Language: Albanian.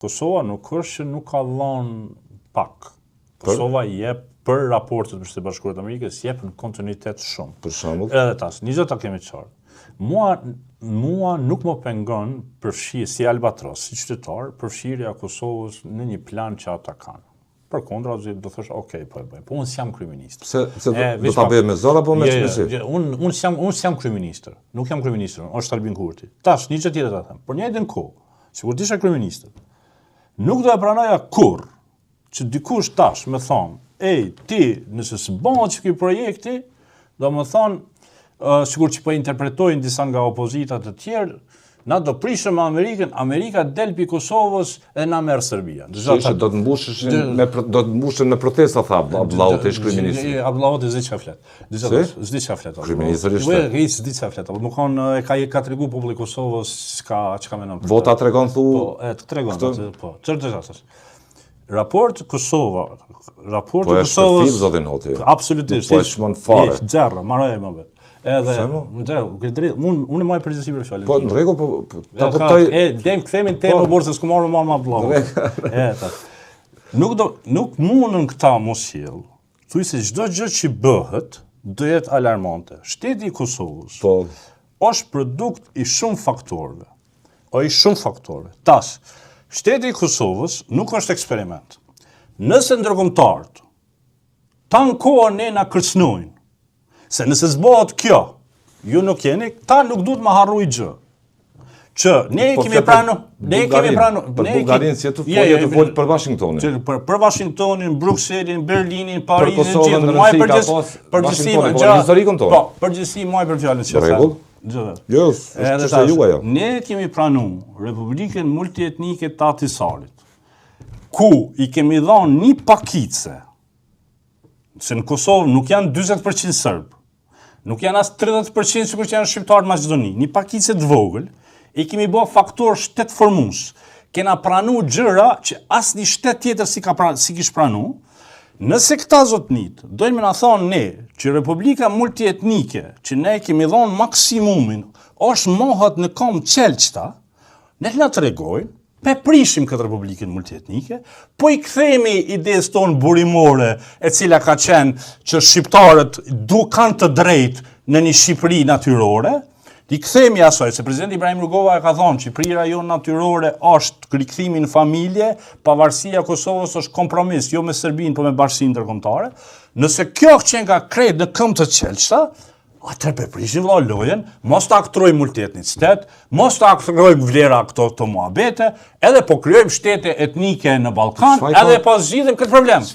Kosova nuk është që nuk ka dhënë pak. Kosova jep për raportet me Shtetet Bashkuara të Amerikës jep në kontinuitet shumë. Për shembull, edhe tas, një gjë ta kemi qartë. Mua nuk më pengon përfshirje si Albatros, si qytetar, përfshirja e Kosovës në një plan që ata kanë. Përkundra, do thosh, okay, po e bëjmë. Po unë s'jam kryeminist. Se do ta bëjmë me zor apo me çmësi? Unë s'jam kryeministër. Nuk jam kryeministër, është Albin Kurti. Tash, një gjë tjetër ta them. Por në njëjtën kohë, sikur të isha kryeminist, nuk do e pranoja kurrë që dikush tash më thon, ej, ti, nëse s'bën që ky projekti, do më thonë, sikur që po interpretojnë disa nga opozitat të tjerë, na do prishëm me Amerikën, Amerika del pi Kosovës e na merr Serbia. Do të mbushen me protesta, tha Abdullahu ish kryeministri. Abdullahu s'di çfarë flet. S'di çfarë flet. Kryeministri s'di çfarë flet. Më kanë ka tregu populli i Kosovës çka mendon. Vota tregon thu. Po, tregon po. Çfarë është? Raport Kosova. Po është film zotin Hoti. Absolutisht. Po është më fare. Xherra, marrë më vet. Edhe unë maj përgjithësi për fjalën. Po në rregull, po ta kuptoj. Kthehemi në temë borë se s'ku marrë më Abdullahu. Nuk mundën këta mos sjell. Thuaj se çdo gjë që bëhet do jetë alarmante. Shteti i Kosovës është produkt i shumë faktorëve. Tash, shteti i Kosovës nuk është eksperiment. Nëse ndërkombëtarët tankohen ne na kërcënojnë. Se nëse zbohet kjo, ju nuk jeni, ta nuk duhet më harruj gjë. Që ne kemi pranu... Për Bullgarinë, si të folë për Washingtonin. Për Washingtonin, Brukselin, Berlinin, Parisin, për Kosovën në Rësika, Washingtonin, po historikën tonë. Po, përgjithësi muaj për fjallën që thënë. Jo, është juaja. Ne kemi pranu Republikën multietnike të Atisarit, ku i kemi dhënë një pakice, se në Kosovë nuk janë 40% Serbë, nuk janë as 30% sikur që janë shqiptarë në Maqedoni, një pakice të vogël, i kemi bë faktor shtet formues. Kena pranu gjëra që asnjë shtet tjetër si kish pranu. Nëse këta zotnit dojnë me na thonë ne që Republika multietnike, që ne kemi dhënë maksimumin, është mohat në kom çelçta, ne na tregojnë pe prishim këtë Republikën multietnike, po i kthehemi idesë tonë burimore, e cila ka qenë që shqiptarët kanë të drejtë në një Shqipëri natyrore, i kthehemi asaj, se Presidenti Ibrahim Rugova ka thonë, Shqipëria jonë natyrore është rikthimi në familje, pavarësia Kosovës është kompromis, jo me Serbinë, po me bashkësinë ndërkombëtare. Nëse kjo qenë ka krejt në këmbë të çelçta, atër për prishim lojen, mos të aktrojmë multietnicitet, mos të aktrojmë vlera këto të muhabete, edhe po kryojmë shtete etnike në Ballkan, edhe po zgjidhim këtë problem.